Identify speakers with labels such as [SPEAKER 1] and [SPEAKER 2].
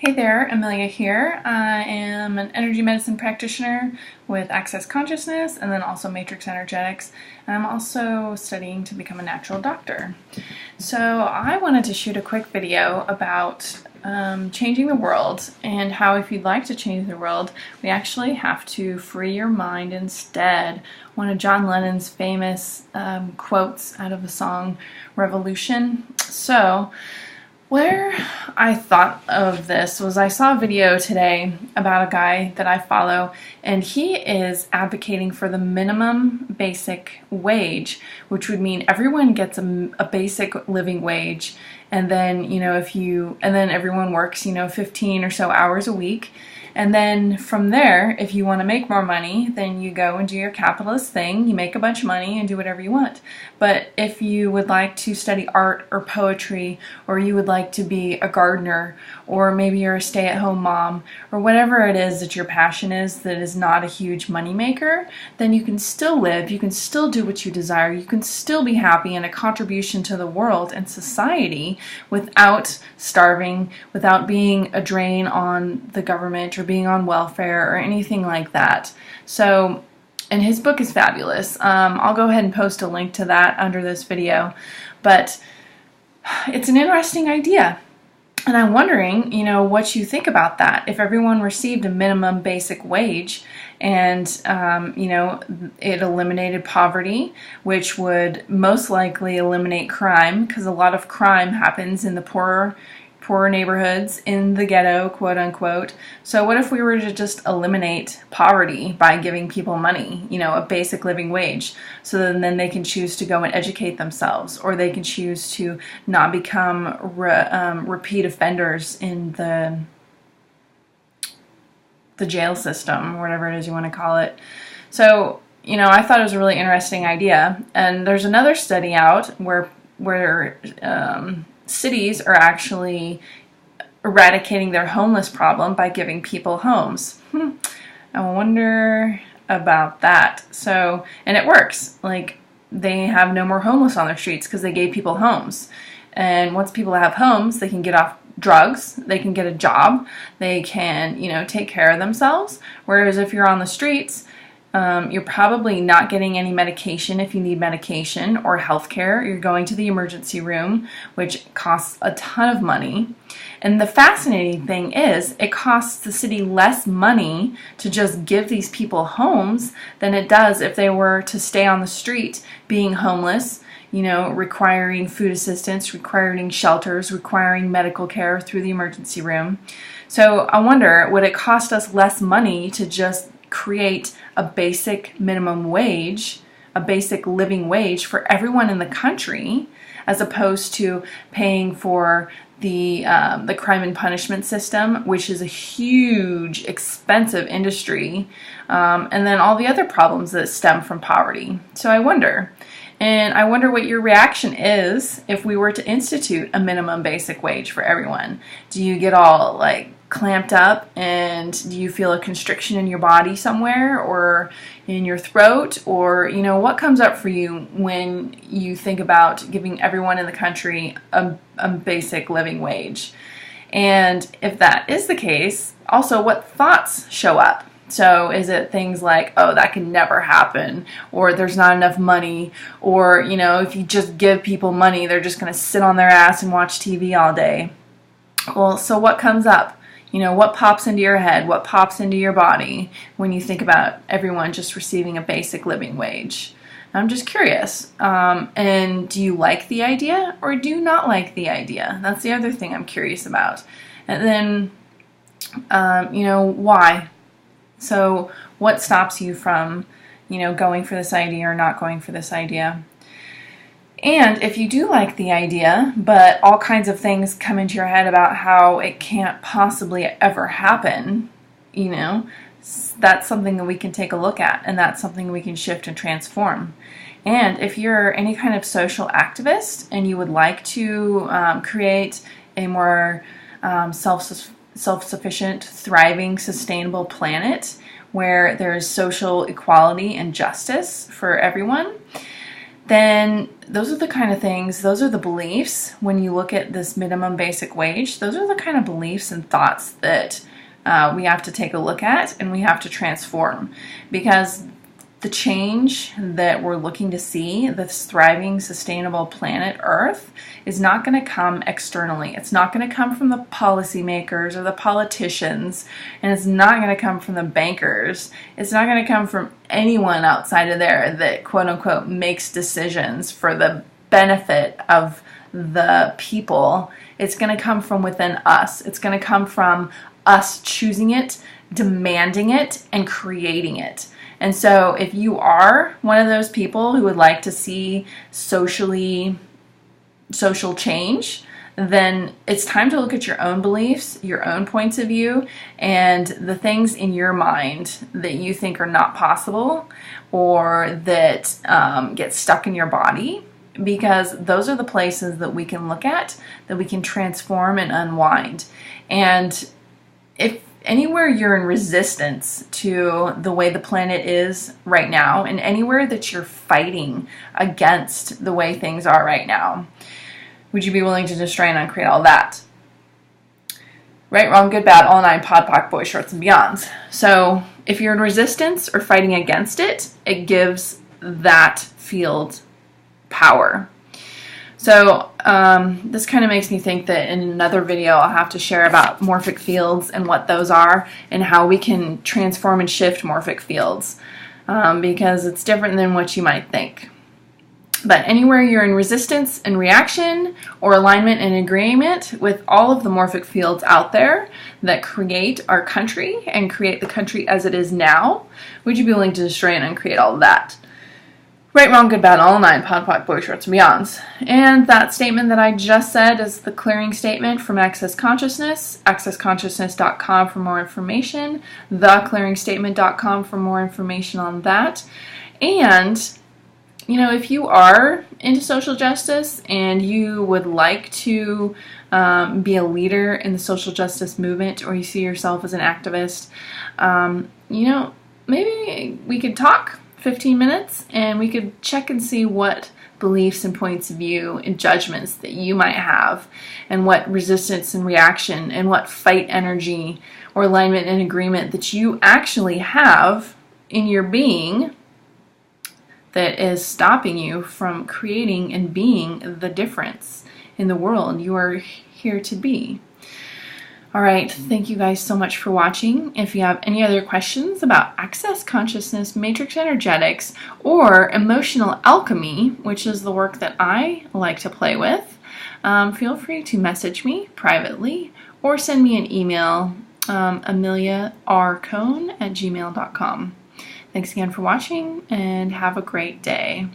[SPEAKER 1] Hey there, Amelia here. I am an energy medicine practitioner with Access Consciousness and then also Matrix Energetics, and I'm also studying to become a natural doctor. So I wanted to shoot a quick video about changing the world and how if you'd like to change the world, we actually have to free your mind instead. One of John Lennon's famous quotes out of the song Revolution. So where I thought of this was I saw a video today about a guy that I follow, and he is advocating for the minimum basic wage, which would mean everyone gets a basic living wage, and then everyone works 15 or so hours a week. And then from there, if you want to make more money, then you go and do your capitalist thing. You make a bunch of money and do whatever you want. But if you would like to study art or poetry, or you would like to be a gardener, or maybe you're a stay-at-home mom, or whatever it is that your passion is that is not a huge money maker, then you can still live, you can still do what you desire, you can still be happy and a contribution to the world and society without starving, without being a drain on the government or being on welfare or anything like that. So, and his book is fabulous. I'll go ahead and post a link to that under this video, but it's an interesting idea. And I'm wondering, what you think about that. If everyone received a minimum basic wage and, it eliminated poverty, which would most likely eliminate crime, because a lot of crime happens in the poorer neighborhoods, in the ghetto, quote unquote. So what if we were to just eliminate poverty by giving people money, a basic living wage, so then they can choose to go and educate themselves, or they can choose to not become repeat offenders in the jail system, or whatever it is you want to call it. So, I thought it was a really interesting idea. And there's another study out where cities are actually eradicating their homeless problem by giving people homes. I wonder about that. So, and it works. Like, they have no more homeless on their streets because they gave people homes. And once people have homes, they can get off drugs, they can get a job, they can, take care of themselves. Whereas if you're on the streets, you're probably not getting any medication if you need medication, or health care. You're going to the emergency room, which costs a ton of money. And the fascinating thing is, it costs the city less money to just give these people homes than it does if they were to stay on the street being homeless, requiring food assistance, requiring shelters, requiring medical care through the emergency room. So I wonder, would it cost us less money to just create a basic minimum wage, a basic living wage for everyone in the country, as opposed to paying for the crime and punishment system, which is a huge, expensive industry, and then all the other problems that stem from poverty. So I wonder what your reaction is if we were to institute a minimum basic wage for everyone. Do you get all clamped up, and do you feel a constriction in your body somewhere, or in your throat, or what comes up for you when you think about giving everyone in the country a basic living wage? And if that is the case, also what thoughts show up? So is it things like, oh, that can never happen, or there's not enough money, or if you just give people money, they're just going to sit on their ass and watch TV all day? Well, so what comes up? What pops into your head? What pops into your body when you think about everyone just receiving a basic living wage? I'm just curious. And do you like the idea, or do you not like the idea? That's the other thing I'm curious about. And then, why? So what stops you from, going for this idea or not going for this idea? And if you do like the idea, but all kinds of things come into your head about how it can't possibly ever happen, that's something that we can take a look at, and that's something we can shift and transform. And if you're any kind of social activist and you would like to create a more self-sufficient, thriving, sustainable planet where there's social equality and justice for everyone, then those are the kind of things, those are the beliefs when you look at this minimum basic wage. Those are the kind of beliefs and thoughts that we have to take a look at and we have to transform, because the change that we're looking to see, this thriving, sustainable planet Earth, is not going to come externally. It's not going to come from the policymakers or the politicians, and it's not going to come from the bankers. It's not going to come from anyone outside of there that, quote unquote, makes decisions for the benefit of the people. It's going to come from within us. It's going to come from us choosing it, demanding it, and creating it. And so if you are one of those people who would like to see social change, then it's time to look at your own beliefs, your own points of view, and the things in your mind that you think are not possible or that get stuck in your body, because those are the places that we can look at, that we can transform and unwind. And if anywhere you're in resistance to the way the planet is right now, and anywhere that you're fighting against the way things are right now, would you be willing to destroy and uncreate all that? Right, wrong, good, bad, all nine, pod, poc, boys, shorts, and beyonds. So if you're in resistance or fighting against it, it gives that field power. So this kind of makes me think that in another video I'll have to share about morphic fields and what those are and how we can transform and shift morphic fields, because it's different than what you might think. But anywhere you're in resistance and reaction or alignment and agreement with all of the morphic fields out there that create our country and create the country as it is now, would you be willing to destroy and uncreate all of that? Right, wrong, good, bad, all nine, pod, poc, boys, shorts, and beyonds. And that statement that I just said is the clearing statement from Access Consciousness, accessconsciousness.com for more information, theclearingstatement.com for more information on that. And, you know, if you are into social justice and you would like to be a leader in the social justice movement, or you see yourself as an activist, you know, maybe we could talk 15 minutes and we could check and see what beliefs and points of view and judgments that you might have, and what resistance and reaction and what fight energy or alignment and agreement that you actually have in your being that is stopping you from creating and being the difference in the world you are here to be. All right, thank you guys so much for watching. If you have any other questions about Access Consciousness, Matrix Energetics, or Emotional Alchemy, which is the work that I like to play with, feel free to message me privately or send me an email, ameliarcone@gmail.com. Thanks again for watching, and have a great day.